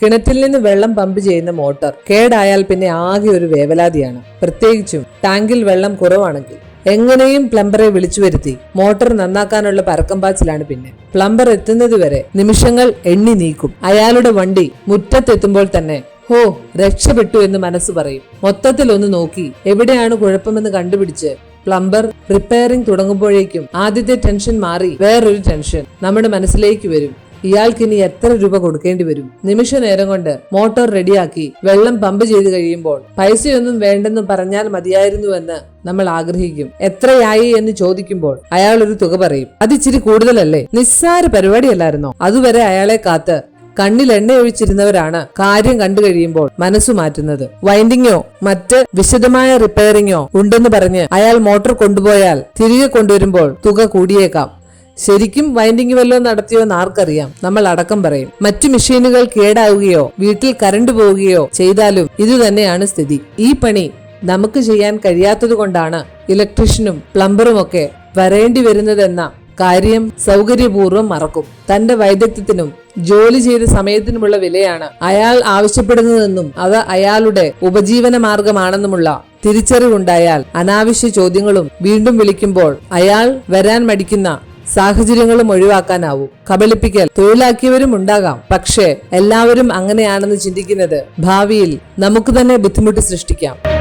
കിണറ്റിൽ നിന്ന് വെള്ളം പമ്പ് ചെയ്യുന്ന മോട്ടോർ കേടായാൽ പിന്നെ ആകെ ഒരു വേവലാതിയാണ്. പ്രത്യേകിച്ചും ടാങ്കിൽ വെള്ളം കുറവാണെങ്കിൽ. എങ്ങനെയും പ്ലംബറെ വിളിച്ചു വരുത്തി മോട്ടോർ നന്നാക്കാനുള്ള പരക്കം പാച്ചിലാണ്. പിന്നെ പ്ലംബർ എത്തുന്നത് വരെ നിമിഷങ്ങൾ എണ്ണി നീക്കും. അയാളുടെ വണ്ടി മുറ്റത്തെത്തുമ്പോൾ തന്നെ ഹോ രക്ഷപ്പെട്ടു എന്ന് മനസ്സ് പറയും. മൊത്തത്തിൽ ഒന്ന് നോക്കി എവിടെയാണ് കുഴപ്പമെന്ന് കണ്ടുപിടിച്ച് പ്ലംബർ റിപ്പയറിംഗ് തുടങ്ങുമ്പോഴേക്കും ആദ്യത്തെ ടെൻഷൻ മാറി വേറൊരു ടെൻഷൻ നമ്മുടെ മനസ്സിലേക്ക് വരും. ഇയാൾക്കിനി എത്ര രൂപ കൊടുക്കേണ്ടി വരും? നിമിഷ നേരം കൊണ്ട് മോട്ടോർ റെഡിയാക്കി വെള്ളം പമ്പ് ചെയ്ത് കഴിയുമ്പോൾ പൈസയൊന്നും വേണ്ടെന്ന് പറഞ്ഞാൽ മതിയായിരുന്നുവെന്ന് നമ്മൾ ആഗ്രഹിക്കും. എത്രയായി എന്ന് ചോദിക്കുമ്പോൾ അയാൾ ഒരു തുക പറയും. അതിച്ചിരി കൂടുതലല്ലേ? നിസ്സാര പരിപാടിയല്ലായിരുന്നോ? അതുവരെ അയാളെ കാത്ത് കണ്ണിൽ എണ്ണ ഒഴിച്ചിരുന്നവരാണ് കാര്യം കണ്ടു കഴിയുമ്പോൾ മനസ്സു മാറ്റുന്നത്. വൈൻഡിങ്ങോ മറ്റ് വിശദമായ റിപ്പയറിങ്ങോ ഉണ്ടെന്ന് പറഞ്ഞ് അയാൾ മോട്ടോർ കൊണ്ടുപോയാൽ തിരികെ കൊണ്ടുവരുമ്പോൾ തുക കൂടിയേക്കാം. ശരിക്കും വൈൻഡിങ് വല്ലതും നടത്തിയോ എന്ന് ആർക്കറിയാം? നമ്മൾ അടക്കം പറയും. മറ്റു മെഷീനുകൾ കേടാവുകയോ വീട്ടിൽ കറണ്ട് പോവുകയോ ചെയ്താലും ഇതുതന്നെയാണ് സ്ഥിതി. ഈ പണി നമുക്ക് ചെയ്യാൻ കഴിയാത്തത് കൊണ്ടാണ് ഇലക്ട്രീഷ്യനും പ്ലംബറും ഒക്കെ വരേണ്ടി വരുന്നതെന്ന കാര്യം സൗകര്യപൂർവ്വം മറക്കും. തന്റെ വൈദഗ്ധ്യത്തിനും ജോലി ചെയ്ത സമയത്തിനുമുള്ള വിലയാണ് അയാൾ ആവശ്യപ്പെടുന്നതെന്നും അത് അയാളുടെ ഉപജീവന മാർഗമാണെന്നുമുള്ള തിരിച്ചറിവുണ്ടായാൽ അനാവശ്യ ചോദ്യങ്ങളും വീണ്ടും വിളിക്കുമ്പോൾ അയാൾ വരാൻ മടിക്കുന്ന സാഹചര്യങ്ങളും ഒഴിവാക്കാനാവും. കബളിപ്പിക്കൽ തൊഴിലാക്കിയവരും ഉണ്ടാകാം. പക്ഷേ എല്ലാവരും അങ്ങനെയാണെന്ന് ചിന്തിക്കുന്നത് ഭാവിയിൽ നമുക്ക് തന്നെ ബുദ്ധിമുട്ട് സൃഷ്ടിക്കാം.